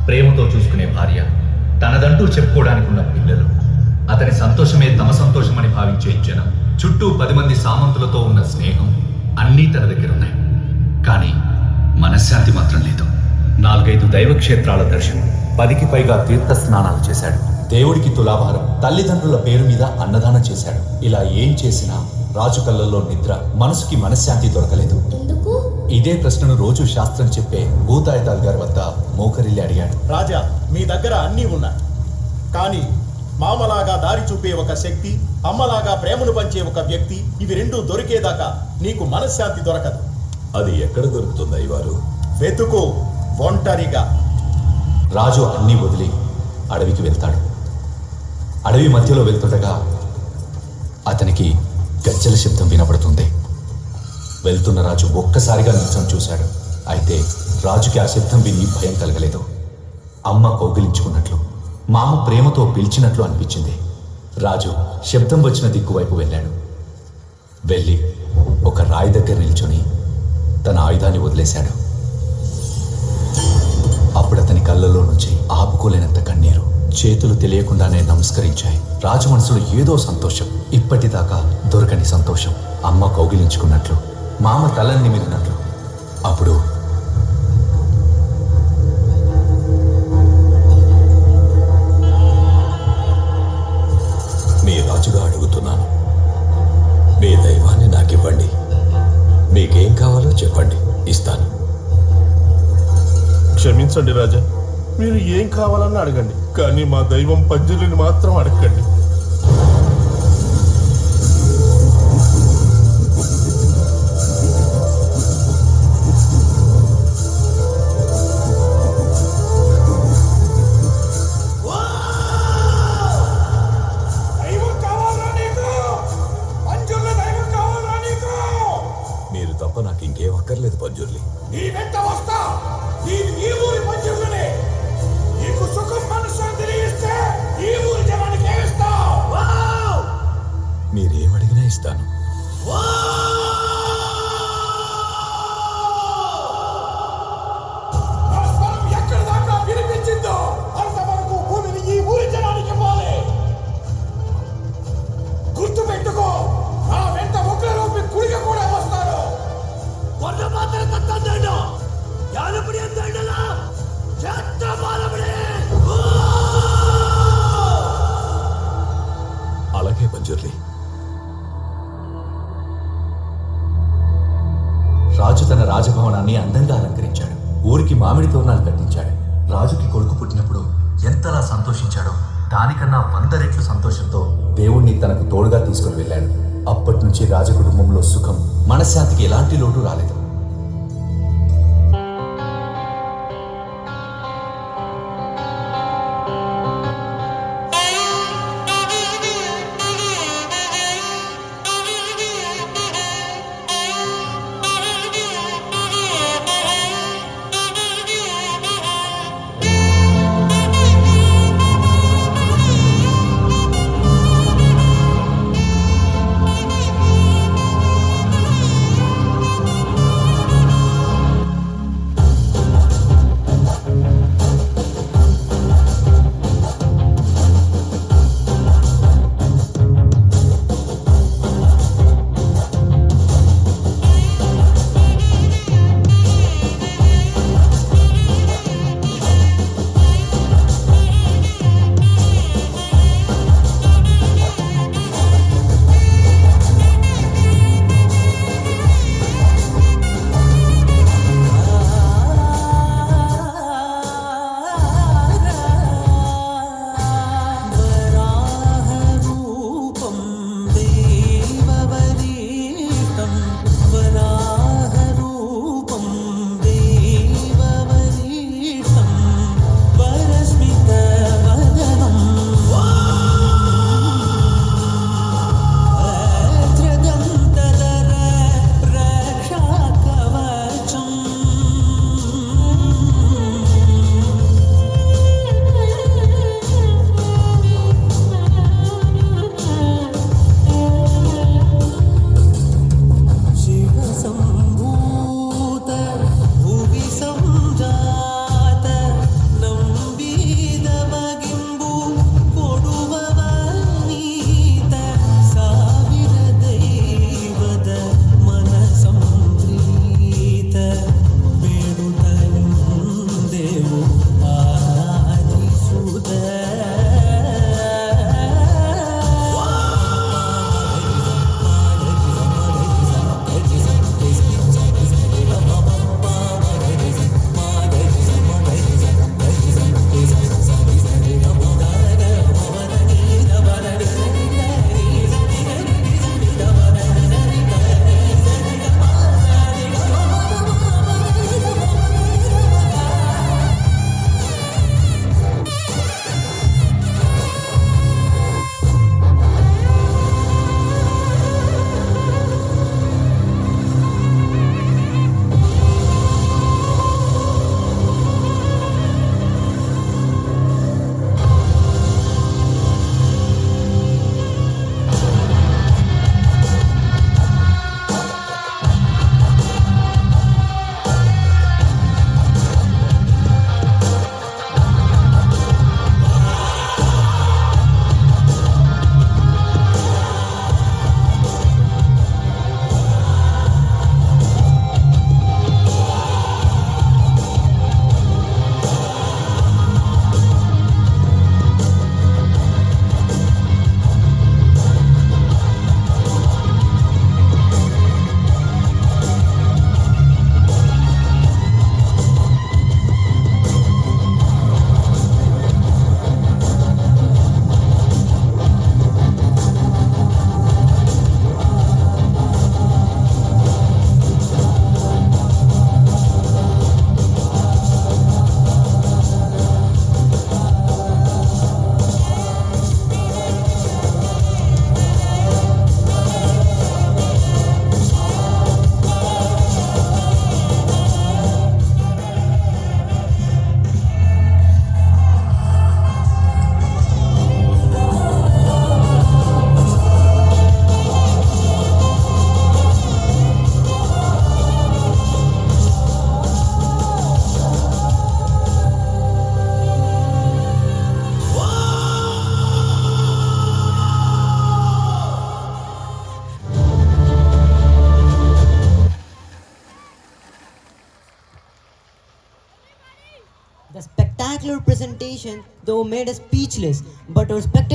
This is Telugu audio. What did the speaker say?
ప్రేమతో చూసుకునే భార్య, తనదంటూ చెప్పుకోవడానికి ఉన్న పిల్లలు, అతని సంతోషమే తమ సంతోషమని భావించే జనం, చుట్టూ 10 మంది సామంతులతో ఉన్న స్నేహం అన్నీ తన దగ్గర ఉన్నాయి. కానీ మనశ్శాంతి మాత్రం లేదు. 4-5 దైవ క్షేత్రాల దర్శనం, 10కి పైగా తీర్థ స్నానాలు చేశాడు. దేవుడికి తులాభారం, తల్లిదండ్రుల పేరు మీద అన్నదానం చేశాడు. ఇలా ఏం చేసినా రాజు కళ్ళల్లో నిద్ర, మనసుకి మనశ్శాంతి దొరకలేదు. ఇదే ప్రశ్నను రోజు శాస్త్రం చెప్పే భూతాయితాల్ గారి వద్ద మోకరిల్లి అడిగాడు. రాజా, మీ దగ్గర అన్నీ ఉన్నాయి, కానీ మామలాగా దారి చూపే ఒక శక్తి, అమ్మలాగా ప్రేమను పంచే ఒక వ్యక్తి, ఇవి రెండూ దొరికేదాకా నీకు మనశ్శాంతి దొరకదు. అది ఎక్కడ దొరుకుతుంది అయ్యవారు? వెతుకు, ఒంటరిగా. రాజు అన్నీ వదిలి అడవికి వెళ్తాడు. అడవి మధ్యలో వెళ్తుండగా అతనికి గజ్జల శబ్దం వినపడుతుంది. వెళ్తున్న రాజు ఒక్కసారిగా నిల్చొని చూశాడు. అయితే రాజుకి ఆ శబ్దం విని భయం కలగలేదు. అమ్మ కౌగిలించుకున్నట్లు, మామ ప్రేమతో పిలిచినట్లు అనిపించింది. రాజు శబ్దం వచ్చిన దిక్కు వైపు వెళ్ళాడు. వెళ్ళి ఒక రాయి దగ్గర నిల్చొని తన ఆయుధాన్ని వదిలేశాడు. అప్పుడు అతని కళ్ళలో నుంచి ఆపుకోలేనంత కన్నీరు, చేతులు తెలియకుండానే నమస్కరించాయి. రాజు మనసులో ఏదో సంతోషం, ఇప్పటిదాకా దొరకని సంతోషం. అమ్మ కౌగిలించుకున్నట్లు, మామ తలని నిమిరినట్లు. అప్పుడు మీ రాజుగా అడుగుతున్నాను, మీ దైవాన్ని నాకివ్వండి. మీకేం కావాలో చెప్పండి, ఇస్తాను. క్షమించండి రాజా, మీరు ఏం కావాలన్నా అడగండి, కానీ మా దైవం పంజరుని మాత్రం అడగండి. మీరు తప్ప నాకు ఇంకేం అక్కర్లేదు పంజుర్లి. మీరేమడిగినా ఇస్తాను. అలాగే పంజుర్లి. రాజు తన రాజభవనాన్ని అందంగా అలంకరించాడు. ఊరికి మామిడి తోరణాలు కట్టించాడు. రాజుకి కొడుకు పుట్టినప్పుడు ఎంతలా సంతోషించాడో దానికన్నా 100 రెట్లు సంతోషంతో దేవుణ్ణి తనకు తోడుగా తీసుకుని వెళ్ళాడు. అప్పటి నుంచి రాజకుటుంబంలో సుఖం, మనశ్శాంతికి ఎలాంటి లోటు రాలేదు. spectacular presentation, though made us speechless, but our spectacular